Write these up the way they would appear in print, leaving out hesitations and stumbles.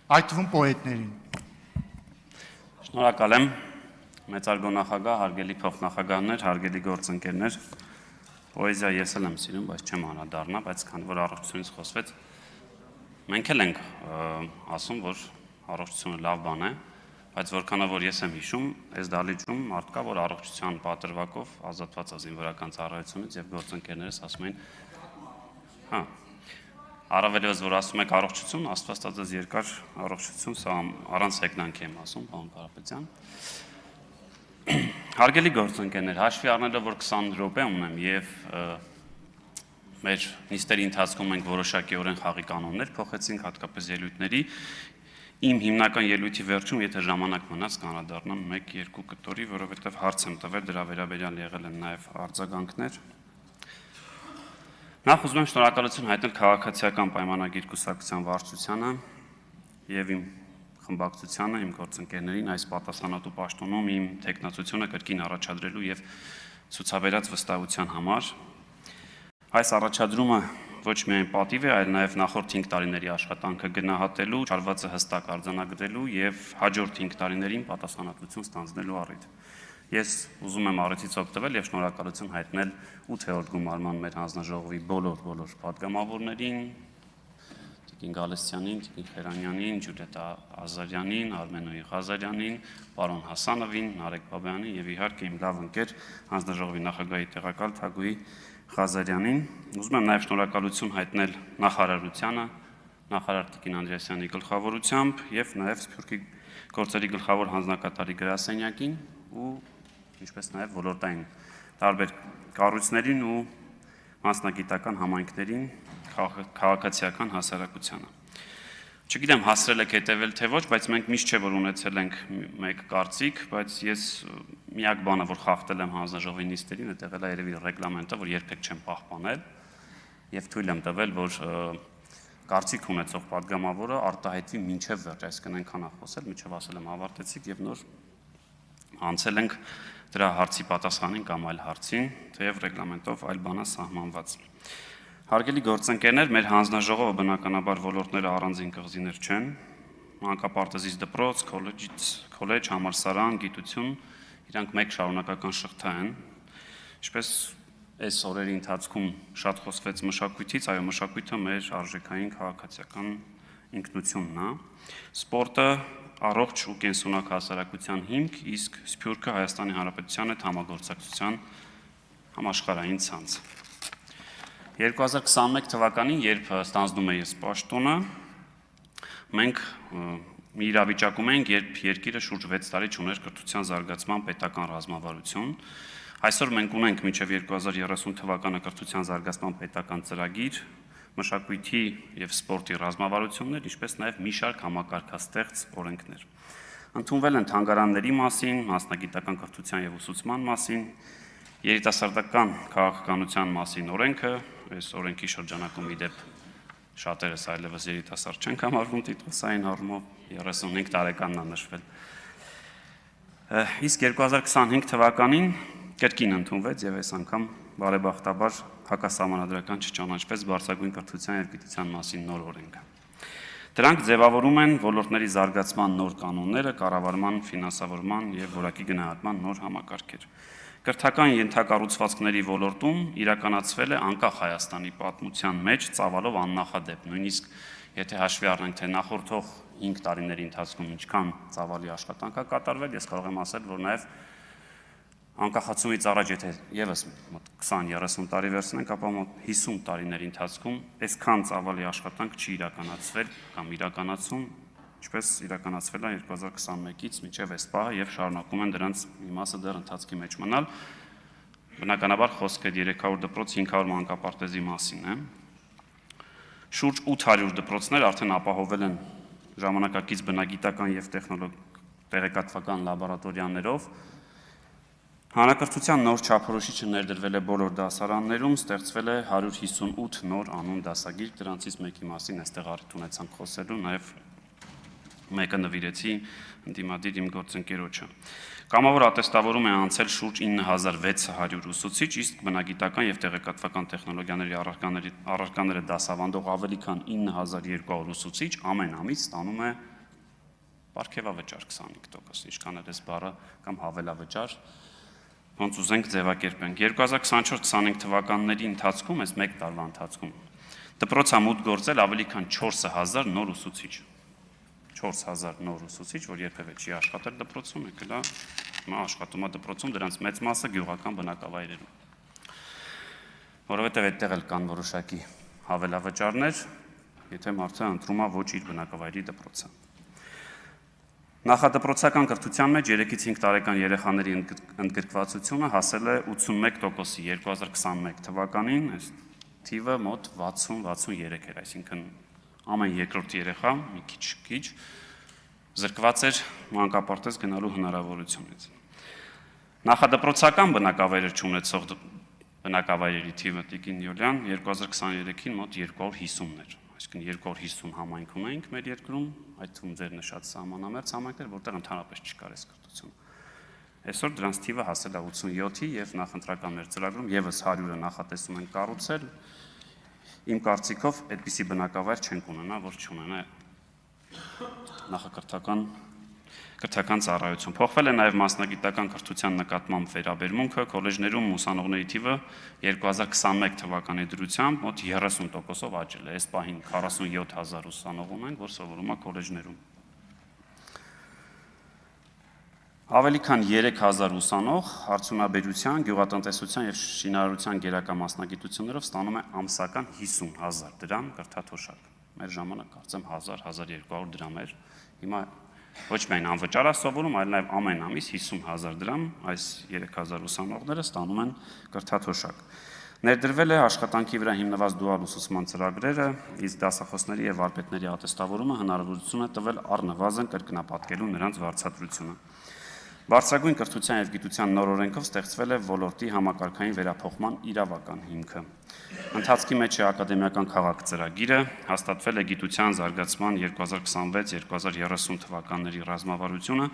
այդ թվում պոետներին։ Շնորհակալ եմ, մեծարգո նախագահ, հարգելի փոխնախագահներ, հարգելի գործընկերներ։ Պոեզիա ես էլ եմ սիրում, բայց չեմ անդառնա, բայց քանի որ առողջությունից խոսվեց, մենք էլ ենք ասում, որ առողջությունը լավ բան է, բայց որքանով որ ես եմ հիշում, այս դահլիճում մարդ կա, որ առողջության պատրվակով ազատված է զինվորական ծառայությունից եւ գործընկերներս ասում են, առավելևս որ ասում եք առողջություն, Աստված տա ձեզ երկար առողջություն, սա առանց հեգնանքի եմ ասում, պարոն Կարապետյան։ Հարգելի գործընկերներ, հաշվի առնելով, որ 20 րոպե ունեմ եւ մեր նիստերի ընթացքում մենք որոշակիորեն խաղի կանոններ փոխեցինք, հատկապես ելույթների, իմ հիմնական ելույթի վերջում, եթե ժամանակ մնաց, կանադառնամ 1-2 կտորի, որովհետեւ հարց եմ տվել, դրա վերաբերյալ եղել են նաեւ արձագանքներ։ Նախ ուզում եմ շնորհակալություն հայտնել քաղաքացիական պայմանագիր կուսակցության վարչությանը եւ իմ խմբակցությանը, իմ գործընկերներին այս պատասխանատու պաշտոնում իմ տեխնացությունը կրկին առաջադրելու եւ ցուցաբերած վստահության համար։ Այս առաջադրումը ոչ միայն պատիվ է, այլ նաեւ նախորդ 5 տարիների աշխատանքը գնահատելու, ճարվածը հստակ արձանագրելու եւ հաջորդ 5 տարիներին պատասխանատվություն ստանձնելու առիթ։ Ես ուզում եմ առիթից օգտվել եւ շնորհակալություն հայտնել 8-րդ գումարման մեր հանձնաժողովի բոլոր պատգամավորներին, Տիկին Գալստյանին, Տիկին Խերանյանին, Ջուլիետա Ազարյանին, Արմենոյի Ղազարյանին, պարոն Հասանովին, Նարեկ Բաբյանին եւ իհարկե իմ լավ ընկեր հանձնաժողովի նախագահի տեղակալ Թագուհի Ղազարյանին։ Ուզում եմ նաեւ շնորհակալություն հայտնել նախարարությանը, նախարար Տիկին Անդրեասյանի գլխավորությամբ եւ նաեւ Սփյուռքի գործերի գլխավոր հանձնակատարի գրասենյակին ու ինչպես նաեւ ոլորտային տարբեր կառույցներին ու մասնագիտական համայնքներին, քաղաքացիական հասարակությանը։ Չգիտեմ հասրել եք հետևել թե ոչ, բայց մենք միշտ չէ որ ունեցել ենք մեկ կարծիք, բայց ես միակ բանը որ խախտել եմ հանձնաժողովի նիստերին, այդտեղ էլ է երևի ռեգլամենտը, որ երբեք չեմ պահպանել եւ թույլ եմ տվել, որ կարծիք ունեցող պատգամավորը արտահայտվի մինչեւ վերջ, այսինքն այնքան խոսել, մինչեւ ասել եմ ավարտեցիք եւ նոր անցել ենք դրա հարցի պատասխանին կամ այլ հարցին, թեև ռեգլամենտով այլ բան է սահմանված։ Հարգելի գործընկերներ, մեր հանձնաժողովը բնականաբար ոլորտները առանձին կղզիներ չեն, մանկապարտեզից դպրոց, քոլեջ, համալսարան, գիտություն, իրանք մեկ շարունակական շղթա են։ Ինչպես այս օրերի ընթացքում շատ խոսվեց մշակույթից, այո, մշակույթը մեր արժեքային քաղաքացիական ինքնությունն է։ Սպորտը առողջ ու կենսունակ հասարակության հիմք, իսկ Սփյուռքը Հայաստանի Հանրապետության հետ համագործակցության համաշխարհային ցանց։ 2021 թվականին, երբ ստանձնում էի պաշտոնը, մենք մի իրավիճակում էինք, երբ երկիրը շուրջ 6 տարի չուներ կրթության զարգացման պետական ռազմավարություն։ Այսօր մենք ունենք մինչև 2030 թվականը կրթության զարգացման պետական ծրագիր, մշակույթի եւ սպորտի ռազմավարություններ, ինչպես նաեւ մի շարք համակարգաստեղծ օրենքներ։ Ընդունվել են թանգարանների մասին, մասնագիտական կրթության եւ ուսուցման մասին, երիտասարդական քաղաքականության մասին օրենքը, այս օրենքի շրջանակում իդեպ շատերս այլևս երիտասարդ չենք համարվում տիտղոսային առումով, 35 տարեկանն է նշվել։ Իսկ 2025 թվականին կրկին ընդունվեց եւ այս անգամ բարեբախտաբար հակասահմանադրական չճանաչվեց բարձրագույն կրթության եւ գիտության մասին նոր օրենքը։ Դրանք ձևավորում են ոլորտների զարգացման նոր կանոնները, կառավարման, ֆինանսավորման եւ որակի գնահատման նոր համակարգեր։ Կրթական ենթակառուցվածքների ոլորտում իրականացվել է անկախ Հայաստանի պատմության մեջ ծավալով աննախադեպ, նույնիսկ եթե հաշվի առնենք, թե նախորդող 5 տարիների ընթացքում ինչքան ծավալի աշխատանք է կատարվել, ես կարող եմ ասել, որ նաեւ անկախացումից առաջ եթե եւս 20-30 տարի վերցնենք, ապա մոտ 50 տարիների ընթացքում այսքան ծավալի աշխատանք չի իրականացվել կամ իրականացում, ինչպես իրականացվել է 2021-ից մինչև այս պահը եւ շարունակում են դրանց մի մասը դեռ ընթացքի մեջ մնալ։ Բնականաբար խոսքը 300 դպրոց, 500 մանկապարտեզի մասին է։ Շուրջ 800 դպրոցներ արդեն ապահովել են ժամանակակից բնագիտական եւ տեղեկատվական լաբորատորիաներով։ Հանրակրթության նոր չափորոշիչը ներդրվել է բոլոր դասարաններում, ստեղծվել է 158 նոր անուն դասագիր, դրանցից մեկի մասին այստեղ առիթ ունեցանք խոսելու, նաև մեկը նվիրեցի ընդդիմադիր իմ գործընկերոջը։ Կամավոր ատեստավորում է անցել շուրջ 9600 ուսուցիչ, իսկ բնագիտական եւ տեղեկատվական տեխնոլոգիաների առարկաները դասավանդող ավելի քան 9200 ուսուցիչ ամեն ամիս ստանում է Պարգևավճար 25%, ինչքան էլ էս բառը կամ հավելավճար, ոնց ուզենք ձևակերպենք։ 2024-25 թվականների ընթացքում, այս մեկ տարվա ընթացքում, դպրոցա մուտք գործել ավելի քան 4000 նոր ուսուցիչ։ 4000 նոր ուսուցիչ, որ երբևէ չի աշխատել դպրոցում, եկել է, հիմա աշխատում է դպրոցում, դրանց մեծ մասը գյուղական բնակավայրերում։ Որովհետև այդտեղ էլ կան որոշակի հավելավճարներ, եթե մարդը ընտրում է ոչ իր բնակավայրի դպրոցը։ Նախադպրոցական կրթության մեջ 3-ից 5 տարեկան երեխաների ընդգրկվածությունը հասել է 81%-ի 2021 թվականին, այս թիվը մոտ 60-63 էր, այսինքն ամեն երկրորդ երեխա մի քիչ զրկված էր մանկապարտեզ գնալու հնարավորությունից։ Նախադպրոցական բնակավայրեր չունեցող բնակավայրերի թիվը Տիկին Յուլիան 2023-ին մոտ 250 էր, այսինքն 250 համայնք ունենք մեր երկրում, այդ թվում ձեր նշած սահմանամերձ համայնքներ, որտեղ ընդհանրապես չկար այս կրթություն։ Այսօր դրանց թիվը հասել է 87-ի եւ նախընտրական մեր ծրագրում եւս 100-ը նախատեսում են կառուցել։ Իմ կարծիքով այդպիսի բնակավայր չենք ունենա, որ չունենա կրթական ծառայություն։ Փոխվել է նաև մասնագիտական կրթության նկատմամբ վերաբերմունքը, քոլեջներում ուսանողների թիվը 2021 թվականի դրությամբ մոտ 30%-ով աճել է։ Այս պահին 47000 ուսանող ունենք, որ սովորում է քոլեջներում։ Ավելի քան 3000 ուսանող արդյունաբերության, գյուղատնտեսության եւ շինարարության գերակա մասնագիտություններով ստանում է ամսական 50000 դրամ կրթաթոշակ։ Մեր ժամանակ կարծեմ 1000-1200 դրամ էր։ Հիմա ոչ միայն անվճար է սովորում, այլ նաև ամեն ամիս 50000 դրամ այս 3000 ուսանողները ստանում են կրթաթոշակ։ Ներդրվել է աշխատանքի վրա հիմնված դուալ ուսուցման ծրագրերը, իսկ դասախոսների եւ վարպետների ատեստավորումը հնարավորություն է տվել առնվազն կրկնապատկելու նրանց վարձատրությունը։ Բարձրագույն կրթության եւ գիտության նոր օրենքով ստեղծվել է ոլորտի համակարգային վերափոխման իրավական հիմքը։ Ընթացքի մեջ է ակադեմիական քաղաք ծրագիրը, հաստատվել է գիտության զարգացման 2026-2030 թվականների ռազմավարությունը,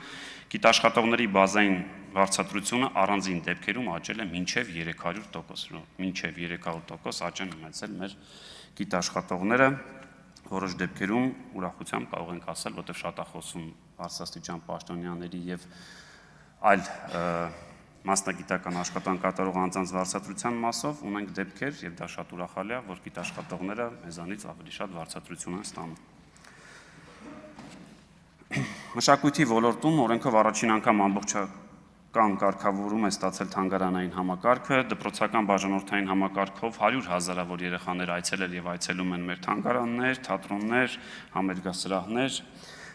գիտաշխատողների բազային վարձատրությունը առանձին դեպքերում աճել է մինչև 300%, մինչև 300% աճ են ունեցել մեր գիտաշխատողները, որոշ դեպքերում ուրախությամբ կարող ենք ասել, որտեղ շատ է խոսում բարձրաստիճան պաշտոնյաների եւ այլ մասնագիտական աշխատանք կատարող անձանց վարձատրության մասով ունենք դեպքեր, եւ դա շատ ուրախալի է, որ գիտաշխատողները մեզանից ավելի շատ վարձատրություն են ստանում։ Մշակույթի ոլորտում օրենքով առաջին անգամ ամբողջական կարգավորում է ստացել թանգարանային համակարգը, դպրոցական բաժանորդային համակարգով 100,000-ավոր երեխաներ այցելել եւ այցելում են մեր թանգարաններ, թատրոններ, համերգասրահներ։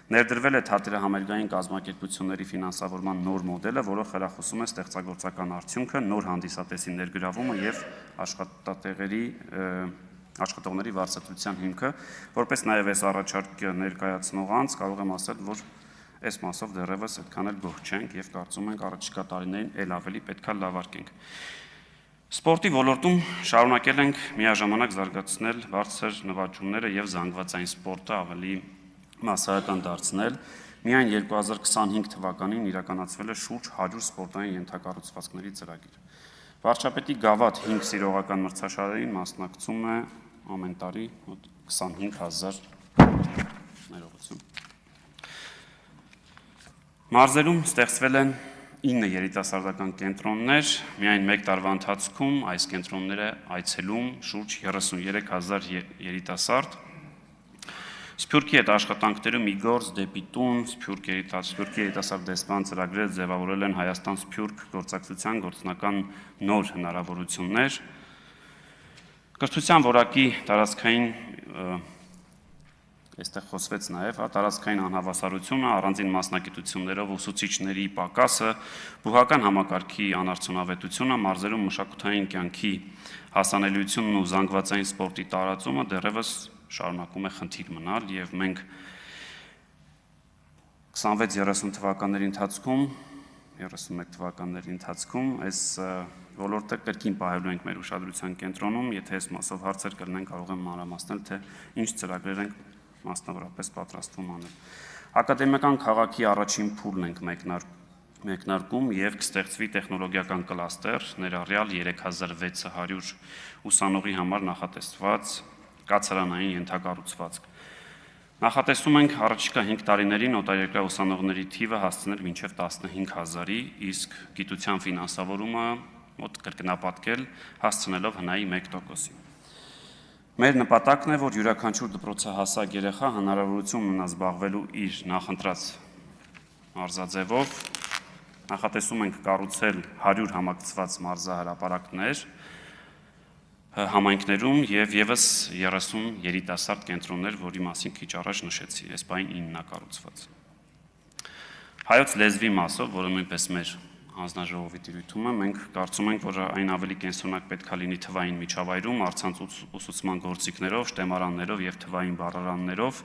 Ներդրվել է թատերահամերգային կազմակերպությունների ֆինանսավորման նոր մոդելը, որը խրախուսում է ստեղծագործական արդյունքը, նոր հանդիսատեսի ներգրավումը եւ աշխատողների վարձատրության հիմքը, որպես նաեւ այս առաջարկը ներկայացնող անձ կարող եմ ասել, որ այս մասով դեռևս այդքան էլ գոհ չենք եւ կարծում ենք առաջիկա տարիներին ել ավելի պետքա լավարկենք։ Սպորտի ոլորտում շարունակել ենք միաժամանակ զարգացնել բարձր նվաճումները եւ զանգվածային սպորտը ավելի մասսայական դարձնել, միայն 2025 թվականին իրականացվել է շուրջ 100 սպորտային ենթակառուցվածքների ծրագիր։ Վարչապետի գավաթ 5 սիրողական մրցաշարերին մասնակցում է ամեն տարի մոտ 25000 ներողություն։ Մարզերում ստեղծվել են 9 երիտասարդական կենտրոններ, միայն մեկ տարվա ընթացքում այս կենտրոնները այցելում շուրջ 33000 երիտասարդ։ Սփյուռքի հետ աշխատանքներում մի գործ դեպի տուն, Սփյուռքի երիտասարդ դեսպան ծրագրերը ձևավորել են Հայաստան-Սփյուռք գործակցության գործնական նոր հնարավորություններ։ Կրթության որակի տարածքային, այստեղ խոսվեց նաև, տարածքային անհավասարությունը, առանձին մասնագիտություններով ուսուցիչների պակասը, բուհական համակարգի անարդյունավետությունը, մարզերում մշակութային կյանքի հասանելիությունն ու զանգվածային սպորտի տարածումը դեռևս շարունակում է խնդիր մնալ եւ մենք 26-30 թվականների ընթացքում 31 թվականների ընթացքում այս ոլորտը կրկին պահելու ենք մեր ուշադրության կենտրոնում, եթե այս մասով հարցեր կլինեն կարող եմ մանրամասնել, թե ինչ ծրագրեր ենք մասնավորապես պատրաստվում անել։ Ակադեմիական քաղաքի առաջին փուլն ենք մեկնարկում եւ կստեղծվի տեխնոլոգիական կլաստեր, ներառյալ 3600 ուսանողի համար նախատեսված կացարանային ենթակառուցվածք։ Նախատեսում ենք առաջիկա 5 տարիներին օտարերկրյա ուսանողների թիվը հասցնել մինչև 15,000-ի, իսկ գիտության ֆինանսավորումը մոտ կրկնապատկել, հասցնելով հնայի 1%-ի։ Մեր նպատակն է, որ յուրաքանչյուր դպրոցահասակ երեխա հնարավորություն ունենա զբաղվելու իր նախընտրած մարզաձևով, նախատեսում ենք կառուցել 100 համակցված մարզահրապարակներ համայնքներում եւ եւս 30 երիտասարդ կենտրոններ, որի մասին քիչ առաջ նշեցի, այս բային 9-ն կառուցված։ Հայոց լեզվի մասով, որը նույնպես մեր հանձնաժողովի տիրույթում է, մենք կարծում ենք, որ այն ավելի կենսունակ պետք է լինի թվային միջավայրում, առցանց ուսուցման գործիքներով, շտեմարաններով եւ թվային բառարաններով։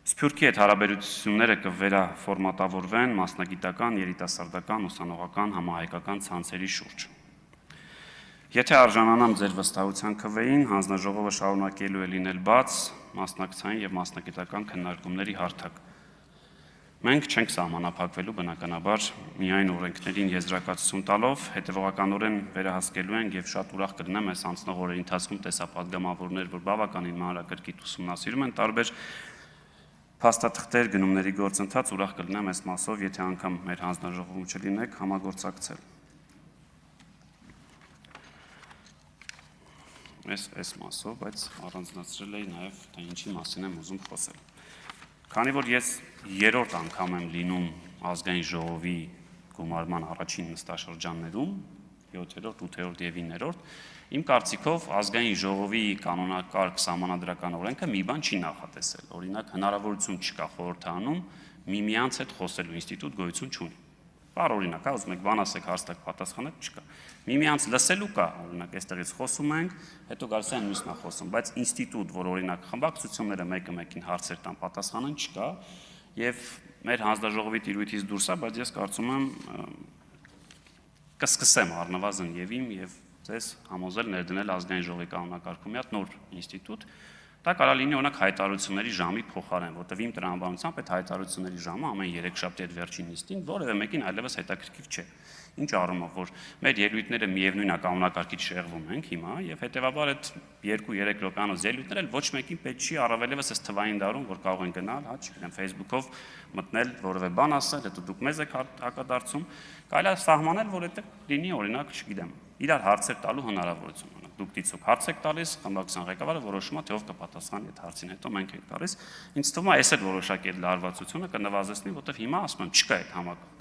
Սփյուռքի հետ հարաբերությունները կվերաֆորմատավորվեն մասնագիտական, երիտասարդական, ուսանողական, համահայկական ցանցերի շուրջ։ Եթե արժանանամ ձեր վստահության քվեին, հանձնաժողովը շարունակելու է լինել բաց, մասնակցային եւ մասնագիտական քննարկումների հարթակ։ Մենք չենք սահմանափակվելու բնականաբար միայն օրենքներին եզրակացություն տալով, հետևողականորեն վերահսկելու ենք եւ շատ ուրախ կլինեմ այս անցնող օրերի ընթացքում տեսապատգամավորներ, որ բավականին մանրակրկիտ ուսումնասիրում են տարբեր փաստաթղթեր, գնումների գործընթաց, ուրախ կլինեմ այս մասով, եթե անգամ մեր հանձնաժողովում չլինեք, համագործակցել։ Այս մասով, բայց առանձնացրել էի նաև թե ինչի մասին եմ ուզում խոսել։ Քանի որ ես երրորդ անգամ եմ լինում ազգային ժողովի գումարման առաջին նստաշրջաններում, 7-րդ, 8-րդ եւ 9-րդ, իմ կարծիքով ազգային ժողովի կանոնակարգ սահմանադրական օրենքը մի բան չի նախատեսել։ Օրինակ, հնարավորություն չկա խորհրդանում միմյանց հետ խոսելու ինստիտուտ գոյություն չունի։ Բարօրինակ, ուզում եք բան ասեք, հաստատ պատասխանեք, չկա։ Միմյանց լսելու կա, օրինակ, այստեղից խոսում ենք, հետո գալիս են մյուսն է խոսում, բայց ինստիտուտ, որ օրինակ խմբակցությունները մեկը մեկին հարցեր տան, պատասխանեն, չկա, եւ մեր հանձնաժողովի տիրույթից դուրս է, բայց ես կարծում եմ կսկսեմ առնվազն եւ իմ եւ ձեզ համոզել ներդնել ազգային ժողովի կանոնակարգում մի հատ նոր ինստիտուտ։ Դա կարող լինի օրինակ հայտարարությունների ժամի փոխարեն, որտեղ իմ տրամաբանությամբ այդ հայտարարությունների ժամը ամեն 3 շաբթի այդ վերջին նիստին որևէ մեկին այլևս հետաքրքիր չէ։ Ինչ առումով, որ մեր ելույթները միևնույն է կանոնակարգից շեղվում ենք հիմա եւ հետեւաբար այդ 2-3 րոպեանոց ելույթներ էլ ոչ մեկին պետք չի առավելևս այս թվային դարում, որ կարող են գնալ, հա, չգիտեմ, Facebook-ով մտնել, որևէ բան ասել, հետո դուք մեզ եք հակադարձում, կարելի է սահմանել, որ դա լինի օրինակ, չգիտեմ, իրար հարցեր տալու հնարավորություն։ Դուք դիցուք հարց եք տալիս, խմբակցության ղեկավարը որոշում է, թե ով կպատասխանի այդ հարցին, հետո մենք ենք տալիս։ Ինձ թվում է, այս այդ որոշակի այդ լարվածությունը կնվազեցնի, որտեղ հիմա ասում եմ, չկա այդ համակարգ։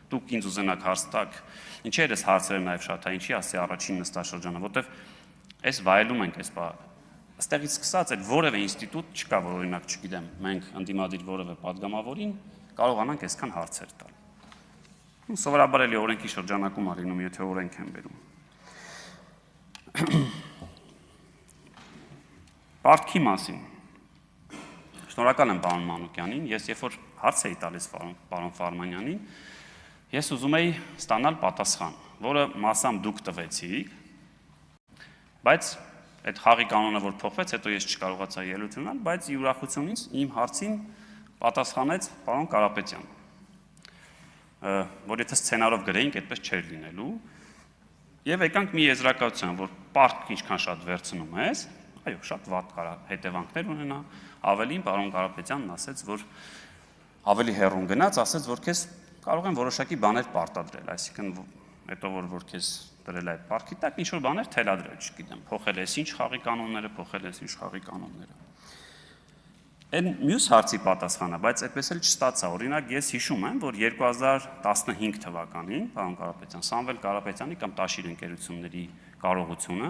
Դուք ինձ ուզենաք հարց տաք, ինչի էր այս հարցերը նաև շատ, հա, ինչի ասի առաջին նստաշրջանը, որտեղ այս վայելում ենք այս բա։ Այստեղից սկսած այդ որևէ ինստիտուտ չկա, որ օրինակ, չգիտեմ, մենք ընդդիմադիր որևէ падգամավորին կարողանանք այսքան հարցեր տալ։ Սովորաբար էլի օրենքի շրջանակում է լինում, եթե օրենք են բերում։ Պարտքի մասին։ Շնորհակալ եմ պարոն Մանուկյանին, ես երբ որ հարց էի տալիս պարոն Ֆարմանյանին, ես ուզում էի ստանալ պատասխան, որը մասամբ դուք տվեցիք, բայց այդ խաղի կանոնը որ փոխվեց, հետո ես չկարողացա ելույթ ունենալ, բայց ուրախությունից իմ հարցին պատասխանեց պարոն Կարապետյանը, որ եթե սցենարով գրեինք, այդպես չէր լինելու, եւ եկանք մի եզրակացության, որ պարտք ինչքան շատ վերցնում ես, այո, շատ վատ հետևանքներ ունենա, ավելին պարոն Կարապետյանն ասեց, որ ավելի հեռուն գնաց, ասեց, որ քեզ կարող են որոշակի բաներ պարտադրել, այսինքն հետո որ քեզ դրել այդ պարտքի տակ ինչ որ բաներ թելադրել, չգիտեմ, փոխել ես ինչ խաղի կանոնները, փոխել ես ինչ խաղի կանոնները։ Այն մյուս հարցի պատասխանը, բայց այդպես էլ չստացա։ Օրինակ, ես հիշում եմ, որ 2015 թվականին, պարոն Կարապետյան, Սամվել Կարապետյանի կամ Տաշիր ընկերությունների կարողությունը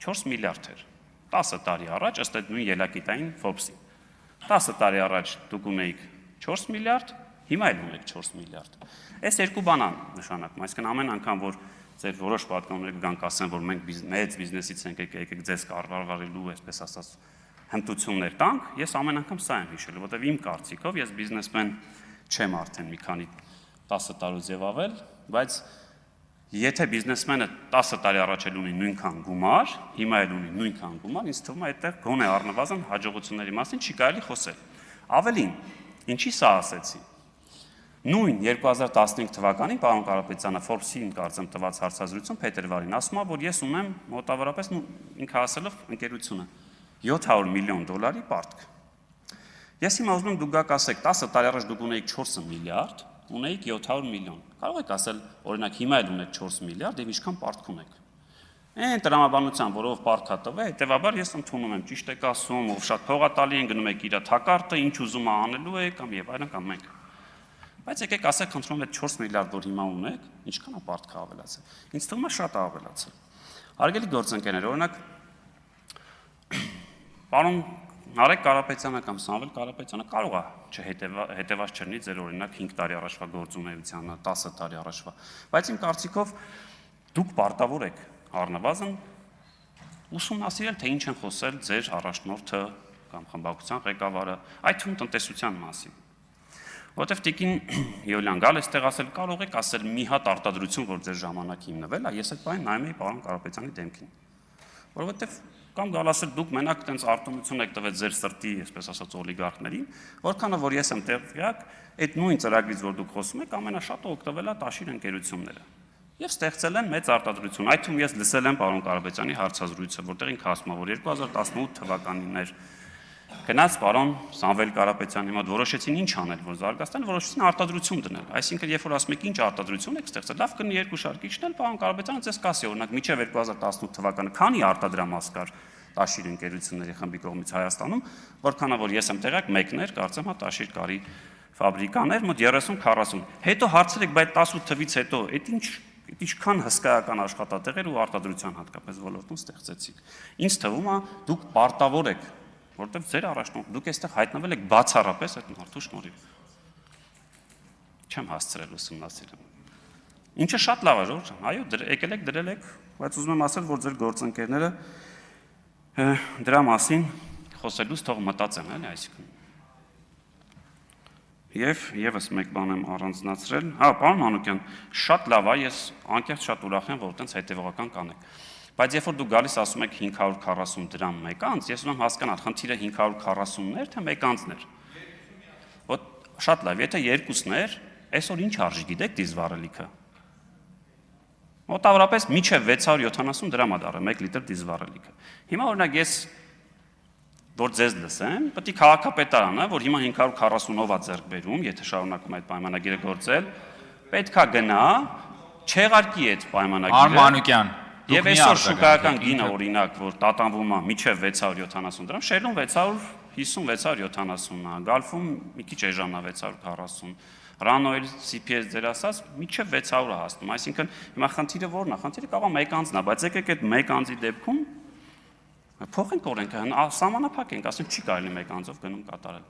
4 միլիարդ էր։ 10 տարի առաջ, ըստ այդ նույն ելակետային Forbes-ի։ 10 տարի առաջ դուք ունեիք 4 միլիարդ, հիմա էլ ունեք 4 միլիարդ։ Այս երկու բան է նշանակում, այսինքն ամեն անգամ, որ ձեր որոշ պատկանողներ կգան կասեն, որ մենք մեծ բիզնեսից ենք եկեք ձեզ կառավարելու, այսպես ասած, հմտություններ տանք, ես ամեն անգամ սա եմ հիշել, որտեղ իմ կարծիքով ես բիզնեսմեն չեմ արդեն մի քանի 10 տարուց եւ ավել, բայց եթե բիզնեսմենը 10 տարի առաջ էլ ունի նույնքան գումար, հիմա էլ ունի նույնքան գումար, ինձ թվում է այդտեղ գոնե առնվազն հաջողությունների մասին չի կարելի խոսել։ Ավելին, ինչի սա ասեցի։ Նույն 2015 թվականին պարոն Կարապետյանը Forbes-ին կարծեմ տված հարցազրույցում փետրվարին ասում է, որ ես ունեմ մոտավորապես ինքը ասելով ընկերությունը $700 միլիոն պարտք։ Ես հիմա ուզում եմ դուք գաք ասեք, 10 տարի առաջ դուք ունեիք 4 միլիարդ, ունեիք 700 միլիոն։ Կարող եք ասել, օրինակ հիմա էլ ունեք 4 միլիարդ եւ ինչքան պարտք ունեք։ Այն տրամաբանության, որով պարտքա տվել, հետեւաբար ես ընդունում եմ, ճիշտ եք ասում, ով շատ փող է տալի, գնում եք իր թակարդը, ինչ ուզում է անելու է կամ եւ այլն կամ մենք։ Բայց եկեք ասեք, խնդրում եմ, այդ 4 միլիարդ որ հիմա ունեք, ինչքան է պարտքա ավելացել։ Ինձ թվում է շատ է ավելացել։ Հարգելի գործընկերներ, օրինակ պարոն Նարեկ Կարապետյանը կամ Սամվել Կարապետյանը կարող է չհետևած չլինի ձեր օրինակ 5 տարի առաջվա գործունեությանը, 10 տարի առաջվա, բայց իմ կարծիքով դուք պարտավոր եք առնվազն ուսումնասիրել, թե ինչ են խոսել ձեր առաջնորդը կամ խմբակցության ղեկավարը, այդ թվում տնտեսության մասին։ Որտեվ տիկին Յոլիան գալ էստեղ ասել, կարող եք ասել մի հատ արտադրություն, որ ձեր ժամանակ հիմնվել է, ես այդ բանը նայում էի պարոն Կարապետյանի դեմքին։ Որովհետև կամ գալ ասել դուք մենակ տենց արտոնություն եք տվել ձեր սրտի, այսպես ասած, օլիգարխներին, որքանը որ ես եմ տեղյակ, այդ նույն ծրագրից, որ դուք խոսում եք, ամենաշատը օգտվել է տաշիր ընկերությունները։ Եվ ստեղծել են մեծ արտադրություն։ Այդ թվում ես լսել եմ պարոն Կարապետյանի հարցազրույցը, որտեղ ինքը ասում է, որ 2018 թվականին էր գնաց պարոն Սամվել Կարապետյանի մոտ, որոշեցին ինչ անել, որ զարգացնել, որոշեցին արտադրություն դնել։ Այսինքն, երբ որ ասում եք ինչ արտադրություն եք ստեղծել, լավ կնի երկու շարք իջնել, պարոն Կարապետյանը ձեզ կասի, օրինակ, մինչև 2018 թվականը քանի արտադրամաս կար տաշիր ընկերությունների խմբի կողմից Հայաստանում, որքանա որ ես եմ տեղյակ, մեկն էր, կարծեմ, հա տաշիր կարի ֆաբրիկաներ, մոտ 30-40։ Հետո հարցրեք, բայց 18 թվից հետո, այդ ինչքան հսկայական աշխատատեղեր ու արտադրության հատկապես ոլորտում ստեղծեցիք։ Ինձ թվում է, դուք պարտավոր եք, որտեղ ձեր առաջնորդ, դուք այստեղ հայտնվել եք բացառապես այդ մարդու շնորհիվ։ Չեմ հասցրել ուսումնասիրել։ Ինչը շատ լավ է, Ժորժ, այո, եկել եք, դրել եք, բայց ուզում եմ ասել, որ ձեր գործընկերները դրա մասին խոսելուց թող մտածեն, էլի, այսինքն։ Եվ եւս մեկ բան եմ առանձնացրել։ Հա, պարոն Մանուկյան, շատ լավ է, ես անկեղծ շատ ուրախ եմ, որ այդպես հետևողական կանեք։ Բայց երբ որ դուք գալիս ասում եք 540 դրամ մեկանց, ես ուզում եմ հասկանալ, խնդիրը 540-ն էր, թե մեկանցն էր։ Ոտ շատ լավ, եթե երկուսն էր, այսօր ինչ արժի գիտեք դիզվառելիքը։ Մոտավորապես մինչև 670 դրամ է դառը 1 լիտր դիզվառելիքը։ Հիմա օրինակ ես որ ձեզ լսեմ, պետք է քաղաքապետարանը, որ հիմա 540-ով է ձեռք բերում, եթե շարունակում այդ պայմանագիրը գործել, պետքա գնա, չեղարկի այդ պայմանագիրը։ Արմանուկյան, Եվ այսօր շուկայական գինը օրինակ, որ տատանվում է մինչև 670 դրամ, շելում 650-670 է, գալֆում մի քիչ էժանա 640, Ռանոել CPS ձեր ասած մինչև 600 է հասնում, այսինքն հիմա խնդիրը որն է, խնդիրը կարող է մեկ անձն է, բայց եկեք այդ մեկ անձի դեպքում փոխենք օրենքը, սահմանափակ ենք, ասենք չի կարելի մեկ անձով գնում կատարել։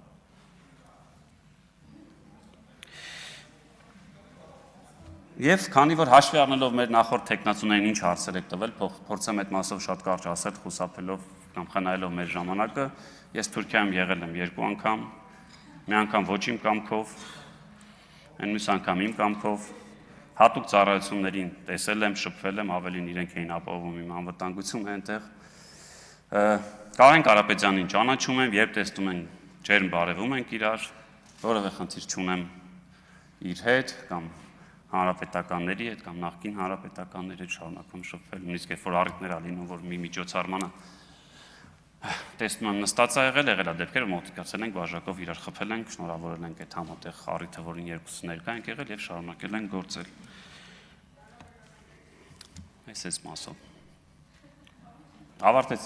Եվ քանի որ հաշվի առնելով մեր նախորդ տեխնացուներին ինչ հարցեր եք տվել, փորձեմ այդ մասով շատ կարճ ասել, խուսափելով կամ խնայելով մեր ժամանակը, ես Թուրքիայում եղել եմ 2 անգամ, մի անգամ ոչ իմ կամքով, այն մյուս անգամ իմ կամքով, հատուկ ծառայություններին տեսել եմ, շփվել եմ, ավելին իրենք էին ապահովում իմ անվտանգությունը այնտեղ։ Կարեն Կարապետյանին ճանաչում եմ, երբ տեսնում են ջերմ բարևում ենք իրար, որևէ խնդիր չունեմ իր հետ կամ հանրապետականների հետ կամ նախկին հանրապետականների հետ շարունակում շփվել, նույնիսկ երբ որ առիթներ ա լինում, որ մի միջոցառմանը տեսնում եմ նստած ա եղել է դեպքերը մոտիկացել ենք բաժակով իրար խփել ենք, շնորհավորել ենք այդ համատեղ առիթը, որին երկուսը ներկա ենք եղել եւ շարունակել ենք գործել։ Այս մասով ավարտեցի